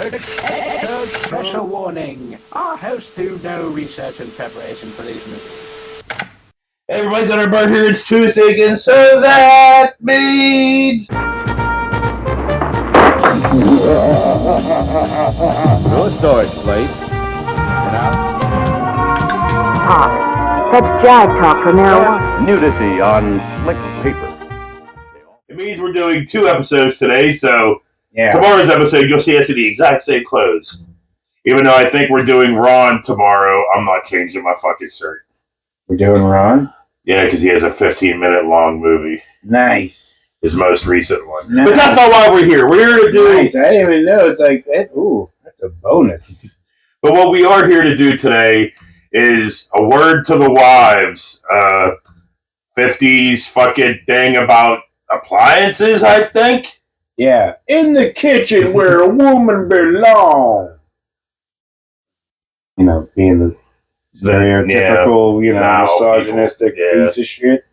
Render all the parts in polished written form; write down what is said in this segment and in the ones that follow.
Special warning. Our hosts do no research and preparation for these movies. Everybody got our bird here. It's Tuesday again, so that means... No storage place. Talk. That's jive talk from now on. Nudity on slick paper. It means we're doing 2 episodes today, so tomorrow's episode you'll see us in the exact same clothes. Even though I think we're doing Ron tomorrow, I'm not changing my fucking shirt. We're doing Ron? Yeah, because he has a 15-minute long movie. Nice. His most recent one. Nice. But that's not why we're here. We're here to do... Nice. I didn't even know. It's like, ooh, that's a bonus. But what we are here to do today is a word to the wives. 50s fucking thing about appliances, I think. Yeah. In the kitchen where a woman belongs. You know, being the stereotypical, misogynistic piece of shit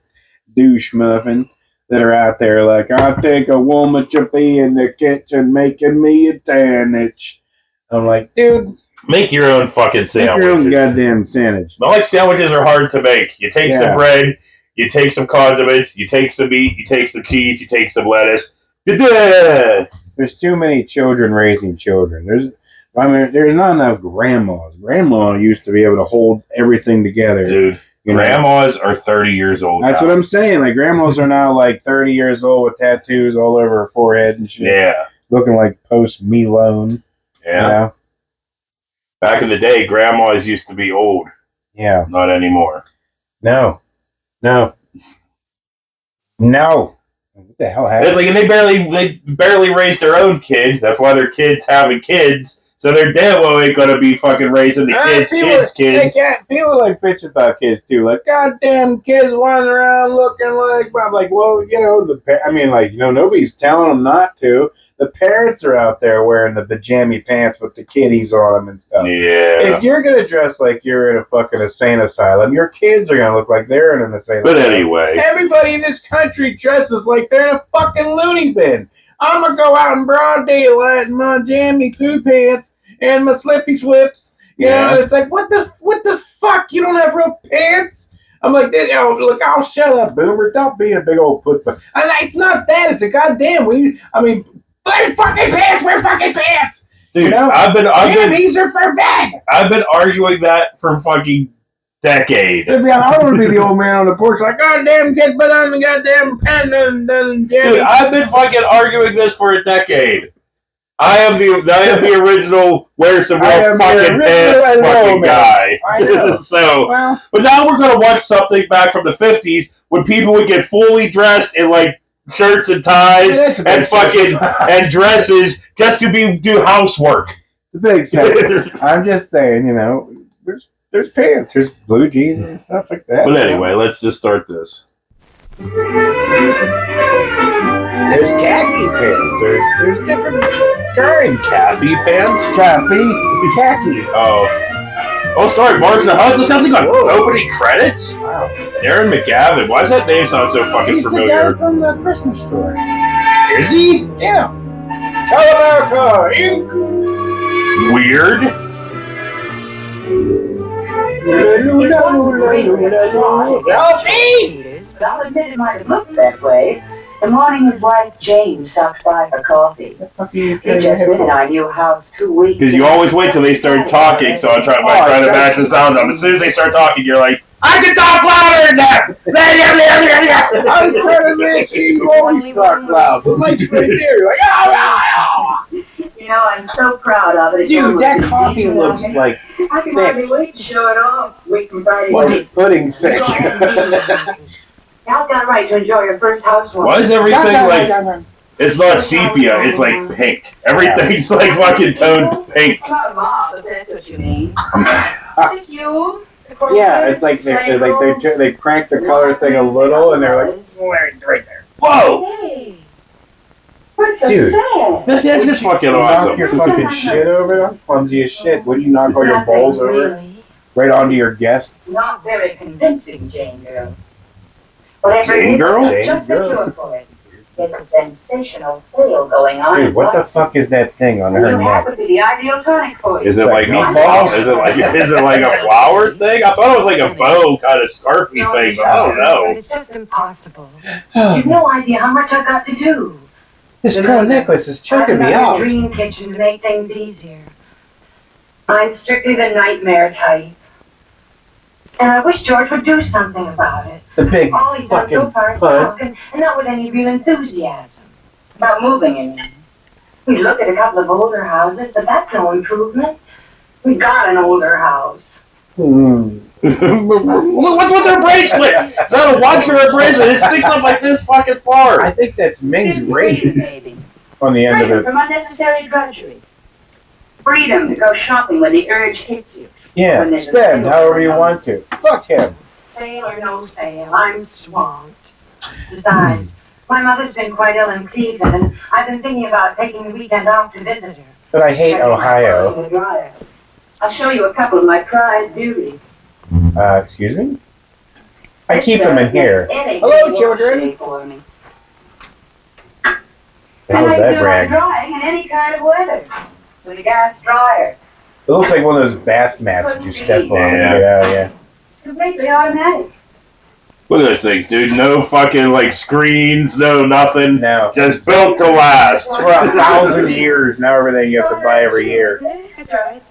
douche muffin that are out there like, I think a woman should be in the kitchen making me a sandwich. I'm like, dude. Make your own fucking sandwiches. Make your own goddamn sandwich. Not like sandwiches are hard to make. You take some bread, you take some condiments, you take some meat, you take some cheese, you take some lettuce. Da-da! There's too many children raising children. There's not enough grandmas. Grandma used to be able to hold everything together. Dude, grandmas are 30 years old That's now. what I'm saying. Like, grandmas are now like 30 years old with tattoos all over her forehead and shit. Yeah. Looking like post-Malone. Yeah. You know? Back in the day, grandmas used to be old. Yeah. Not anymore. No. What the hell happened? It's like, and they barely raised their own kid. That's why their kids having kids. So their damn well ain't gonna be fucking raising the kids. People like bitch about kids too. Like, goddamn kids running around looking like. I'm like, well, nobody's telling them not to. The parents are out there wearing the pajama pants with the kiddies on them and stuff. Yeah. If you're gonna dress like you're in a fucking insane asylum, your kids are gonna look like they're in an insane asylum. But anyway, everybody in this country dresses like they're in a fucking loony bin. I'm gonna go out in broad daylight in my jammy poo pants and my slippy slips. You know, and it's like, what the fuck? You don't have real pants? I'm like, look, I'll shut up, boomer. Don't be a big old put. And it's not that. It's a goddamn. Wear fucking pants. Dude, you know? Jammies are for bed. I've been arguing that for fucking decade. I want to be the old man on the porch like, goddamn, kid, put on the goddamn pen and Dude, I've been fucking arguing this for a decade. I am the original wear some real fucking pants fucking guy. But now we're gonna watch something back from the 50s when people would get fully dressed in like shirts and ties and fucking and dresses just to do housework. It's a bit excessive. I'm just saying, there's pants, there's blue jeans and stuff like that. But anyway, let's just start this. There's khaki pants. There's different kinds. Khaki pants? Khaki. Oh, sorry, Marcia Hunt. This sounds like opening credits? Wow. Darren McGavin. Why does that name sound so fucking familiar? He's the guy from the Christmas store. Is he? Yeah. Tell America, Inc. Weird. Ralphie! I'll admit it might have looked that way. The morning his wife Jane stopped by for coffee. He'd just been in our new house 2 weeks. Because you always wait till they start talking, so I'm trying to match the sound up. As soon as they start talking, you're like, I can talk louder than that! I was trying to make you always talk loud. The mic's right there. You're like, oh. I'm so proud of it. Dude, that coffee looks like I can hardly wait to show it off. Wait from Friday. What's it pudding thick? Y'all got a right to enjoy your first housewarming. Why is everything like... It's not sepia, it's like pink. Everything's like fucking toned pink. If that's what you mean. Yeah, it's like they crank the color thing a little and they're like, right there. Whoa! Dude, that's just fucking awesome. Knock your fucking shit over them? Clumsy as shit. What do you knock all your bowls over? Right onto your guest? Not very convincing, Jane girl. Whatever Jane girl? Just secure for it. There's a sensational sale going on. Dude, what the fuck is that thing on her You have neck? to be the ideal tonic for you. Is it like a flower? Is it like a flower thing? I thought it was like a bow kind of scarfy thing, but I don't know. It's just impossible. You've no idea how much I've got to do. This pearl necklace is choking me I've out. a dream kitchen to make things easier. I'm strictly the nightmare type. And I wish George would do something about it. The big All he's done so fucking far is pud. talk, and not with any real enthusiasm. About moving in. We looked at a couple of older houses, but that's no improvement. We got an older house. Hmm. What's her bracelet? Is that a watch or a bracelet? It sticks up like this fucking far. I think that's Ming's ring Baby. on the end of Freedom it. from unnecessary drudgery. Freedom to go shopping when the urge hits you. Yeah, spend however you want to. Fuck him. Sale or no sale, I'm swamped. Besides, my mother's been quite ill in Cleveland, and I've been thinking about taking the weekend off to visit her. But I hate Ohio. I'll show you a couple of my prized beauties. Excuse me? I keep them in here. Hello, children. The hell's that brag? Drying in any kind of weather. With a gas dryer. It looks like one of those bath mats that you step on and Yeah. get out, yeah. Completely automatic. Look at those things, dude. No fucking like screens, no nothing. Now, Just built to last. for 1,000 years, now everything you have to buy every year. That's right.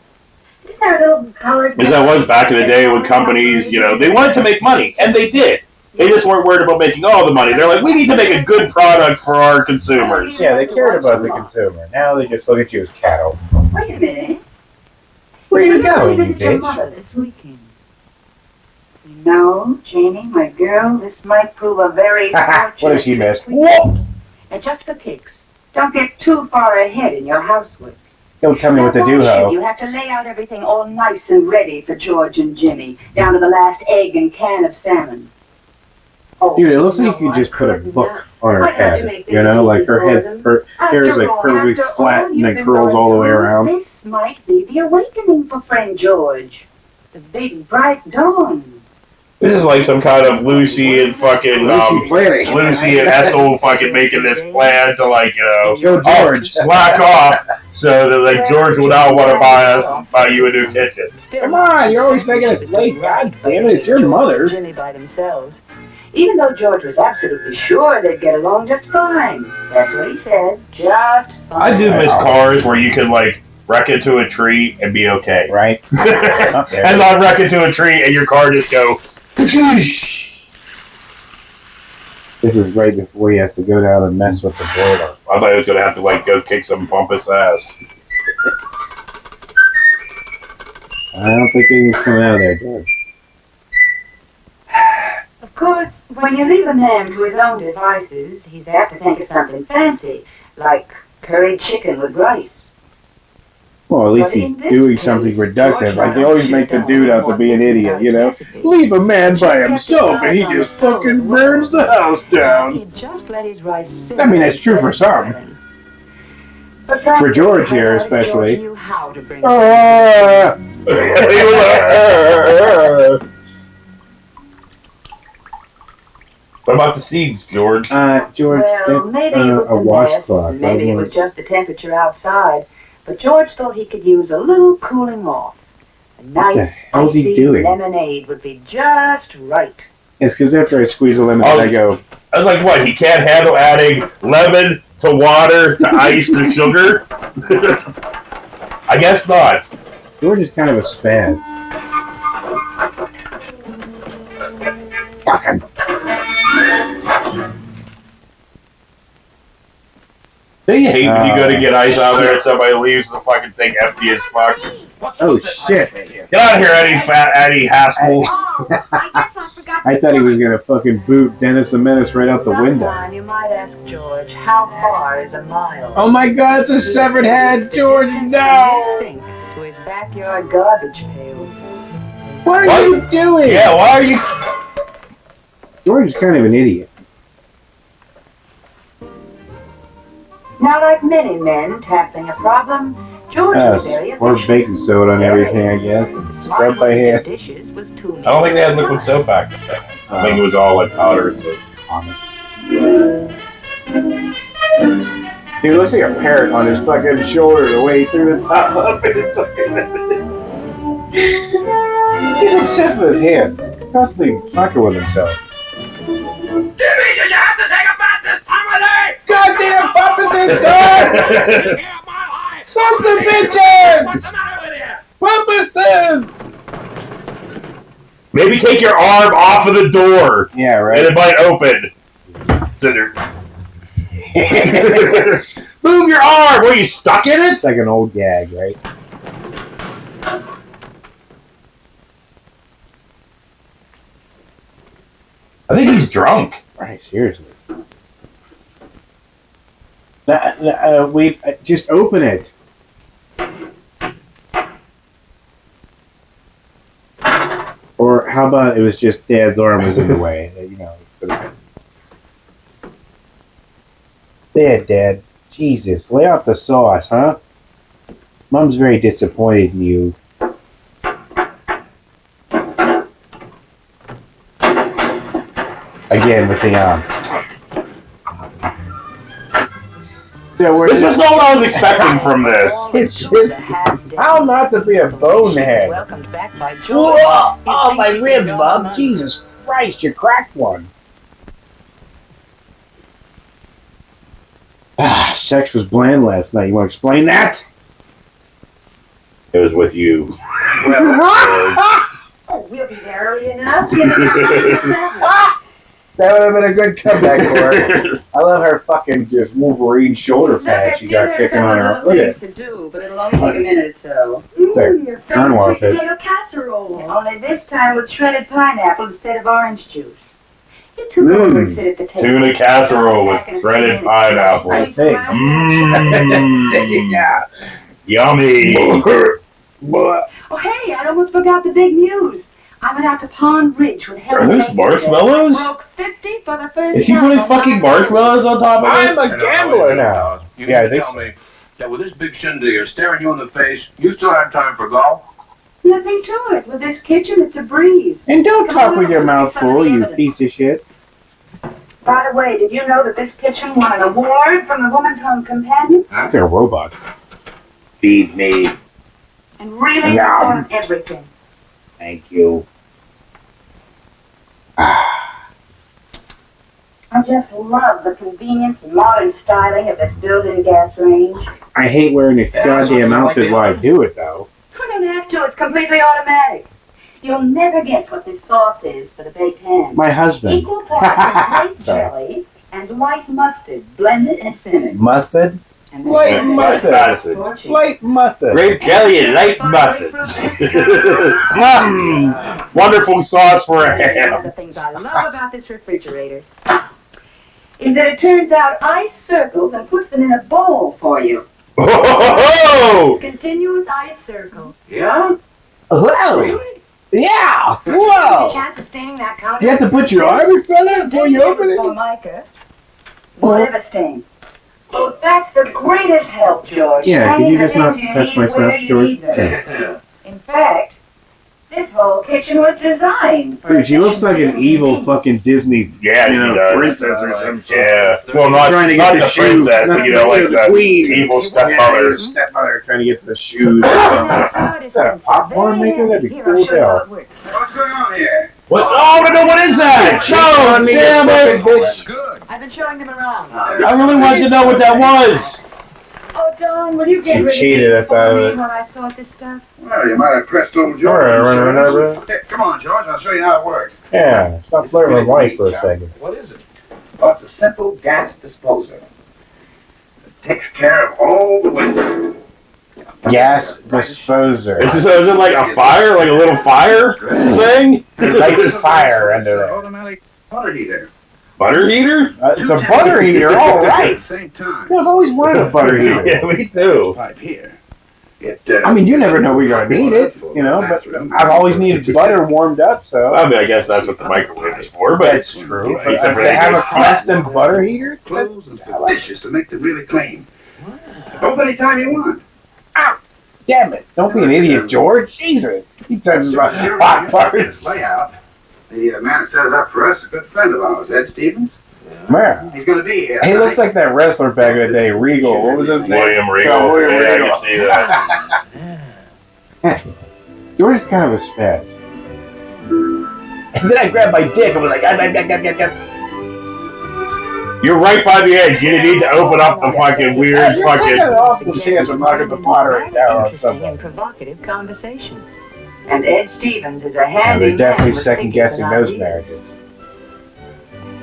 Isn't there a little colored... Because that was back in the day when companies, you know, they wanted to make money, and they did. They just weren't worried about making all the money. They're like, we need to make a good product for our consumers. Yeah, they cared about the consumer. Now they just look at you as cattle. Wait a minute. Where you going, you Visit your bitch? mother this weekend. No, Janie, my girl, this might prove a very What if she missed? Whoa! And just for kicks, don't get too far ahead in your housework. Don't tell me what to do, Now, ho. you have to lay out everything all nice and ready for George and Jimmy, down to the last egg and can of salmon. Oh, Dude, it looks like you no, could just I put a couldn't. book on her Why don't you head. make You know, this like her easy head's for them? hair is like After all, perfectly after flat all and you've then been curls going all the way through, around. This might be the awakening for friend George. The big bright dawn. This is like some kind of Lucy and fucking planning. Lucy and Ethel fucking making this plan to like, you know, Yo, George. slack off so that like George will now want to buy you a new kitchen. Come on, you're always making us late. God damn it, it's your mother. Jimmy by themselves. Even though George was absolutely sure they'd get along just fine. That's what he said. Just fine. I do miss cars where you could like wreck into a tree and be okay. Right? And not wreck into a tree and your car just go. This is right before he has to go down and mess with the boiler. I thought he was gonna have to like go kick some pompous ass. I don't think anything's coming out of there, George. Of course, when you leave a man to his own devices, he's apt to think of something fancy, like curried chicken with rice. Well, at least he's doing something productive. Like, they always make the dude out to be an idiot, you know? Leave a man by himself and he just fucking burns the house down. I mean, that's true for some. For George here, especially. What about the seeds, George? George, Well, that's maybe it was a the washcloth. mess, maybe it was just the temperature outside. But George thought he could use a little cooling off. A nice, hell's he icy doing? lemonade would be just right. It's because after I squeeze a lemon, I go, I was like, what? He can't handle adding lemon to water to ice to sugar? I guess not. George is kind of a spaz. Fucking. Don't you hate when you go to get ice out there and somebody leaves the fucking thing empty as fuck? Oh, shit. Get out of here, Eddie Eddie Haskell. I thought he was going to fucking boot Dennis the Menace right out the window. Sometime you might ask George, how far is a mile? Oh my god, it's a severed head, George, no! Sink to his backyard garbage pail. What are you doing? Yeah, why are you... George is kind of an idiot. Now, like many men tackling a problem, George was very Or efficient. baking soda on everything, I guess. And scrub by hand. Dishes was too I don't think they had liquid soap back then. I think it was all like powder soap. Dude, it looks like a parrot on his fucking shoulder the way through the top up and fucking. He's obsessed with his hands. He's constantly fucking with himself. Jimmy, did you have to take a bath this time of day? Goddamn puppets and dogs! Sons of bitches! What's the matter with you? Puppuses! Maybe take your arm off of the door. Yeah, And right. it might open. Sit there. Move your arm! What, are you stuck in it? It's like an old gag, right? I think he's drunk. Right, seriously. We just open it. Or how about it was just Dad's arm was in the way? You know, it could have been. Dad. Jesus, lay off the sauce, huh? Mom's very disappointed in you. Again with the So This is not what I was expecting from this. It's just how not to be a bonehead. Welcomed back by George. Whoa! Oh, my ribs, Bob. Jesus Christ, you cracked one. Sex was bland last night. You want to explain that? It was with you. Oh, we'll be there early enough. That would have been a good comeback for her. I love her fucking just Wolverine shoulder pad she got kicking on her. Look at it. To do, but it'll only take a minute or so. There. Colonel outfit. Potato casserole. Only this time with shredded pineapple instead of orange juice. You two go over and sit at the table. Tuna casserole with shredded pineapple. I think. Mmm. Yeah. Yummy. But Oh, hey, I almost forgot the big news. I went out to Pond Ridge with Are those marshmallows? Broke 50 for the first Is he putting fucking marshmallows on top of this? I'm a gambler now. You Yeah, I need to think tell so. me that with this big shindig staring you in the face, you still have time for golf? Nothing to it. With this kitchen, it's a breeze. And don't talk with your mouth full, you piece of shit. By the way, did you know that this kitchen won an award from the Woman's Home Companion? It's a robot. Feed me. And really Yum. on everything. Thank you. I just love the convenience and modern styling of this built-in gas range. I hate wearing this goddamn outfit while I do it, though. I don't have to. It's completely automatic. You'll never guess what this sauce is for the baked ham. My husband. Equal parts of grape Sorry. jelly and light mustard blended and simmered. Mustard? And Light then- mustard. Torchy. Light mustard. Grape jelly and light mustard. Wonderful sauce for a One of ham. the things I love about this refrigerator is that it turns out ice circles and puts them in a bowl for you. Oh! Continuous ice circles. Yeah? Hello. Yeah. The Whoa. chance of staining that counter. Do you have to put your arm in front of it before you open it? Formica. Whatever stain. Oh, that's the greatest help, George. Yeah, could you just not Tiny touch my containers stuff, where you George? need them. Thanks. In fact, this whole kitchen was designed for Dude, she looks like an evil fucking Disney, Yeah, you she know, does. princess or some shit. Yeah. Well, not, Trying to get not the the shoes. princess, but you know, like the queen. evil Yeah, stepmother. stepmother trying to get the shoes. Is that a popcorn maker? That'd be cool as hell. What's going on here? What? Oh, no, what is that? Oh, on me, damn you it! fucking bitch. Good. I've been showing them around. I really wanted to know what that was. Oh, Don, will you get She rid of cheated this us out of for me it. when I sort this stuff? Well, you might have pressed over George. Here, come on, George. I'll show you how it works. Yeah, stop flirting with life for a second. What is it? Well, it's a simple gas disposer. It takes care of all the waste. Gas disposer. Is it like a fire? Like a little fire thing? It lights fire under there. Automatic water heater. Butter heater? It's a butter heater, all At the right. same time. I've always wanted a butter heater. Yeah, me too. Right here. I mean, you never know where you're gonna need it, you know. But I've always needed butter warmed up, so I mean, I guess that's what the microwave is for, but that's true. But Except for they they have a just- custom butter heater. That's Clothes and dishes to make them really clean. Open anytime you want. damn it! Don't be an idiot, George. Jesus, he touches my hot parts. Layout. The man that set it up for us is a good friend of ours, Ed Stevens. Man. He's gonna be here. He looks like that wrestler back in the day, Regal. What was his name? William Regal. Oh, William Yeah, Regal. I can see that. George is kind of a spaz. And then I grabbed my dick. I was like, You're right by the edge. You need to open up the fucking weird you're fucking. taking an awful chance of knocking the pottery down on Interesting and somebody. provocative conversation. And Ed Stevens is a Yeah, handy they're definitely man with second guessing figures those and marriages. ideas.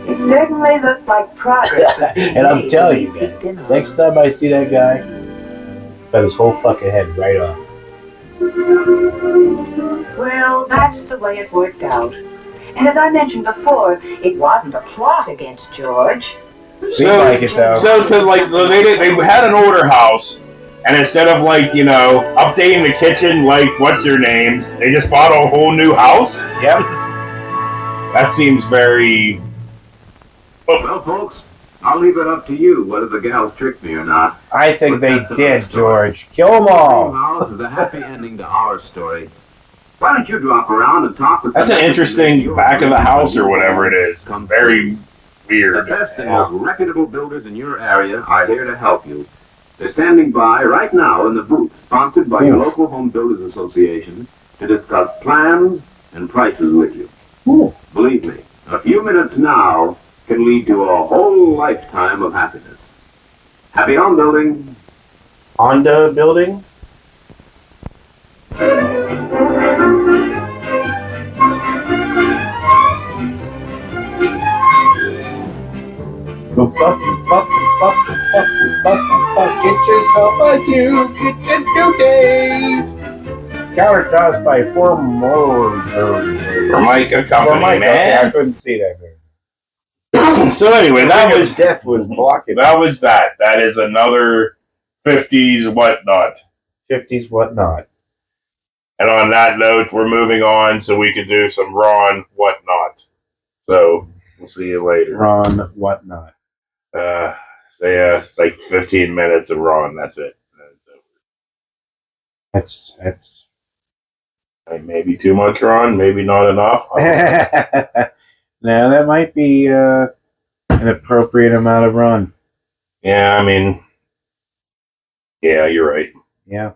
It certainly looks like progress. was being And I'm made telling you, when we peeked in on next him. time I see that guy, cut his whole fucking head right off. Well, that's the way it worked out. And as I mentioned before, it wasn't a plot against George. Seemed like it though. So they had an order house, and instead of updating the kitchen what's their names, they just bought a whole new house. Yep. That seems very. Well, folks, I'll leave it up to you whether the gals tricked me or not. I think But they that's did, another story. George. Kill them all. House is a happy ending to our story. Why don't you drop around and talk with That's the an interesting your back of the house or your whatever it is. Come Very The weird. best and most reputable builders in your area are here to help you. They're standing by right now in the booth, sponsored by your Oof. local Home Builders Association, to discuss plans and prices with you. Ooh. Believe me, a few minutes now can lead to a whole lifetime of happiness. Happy home building. Honda building? Get yourself a new kitchen today. Countertops by Formica Company, I man. couldn't see that very. So anyway, that was death was blocking. that was that. That is another 50s whatnot. 50s whatnot. And on that note, we're moving on so we could do some Ron whatnot. So we'll see you later. Ron whatnot. So yeah, it's like 15 minutes of Ron. That's it. That's over. That's Like maybe too much Ron, maybe not enough. now that might be an appropriate amount of Ron. Yeah, I mean, yeah, you're right. Yeah.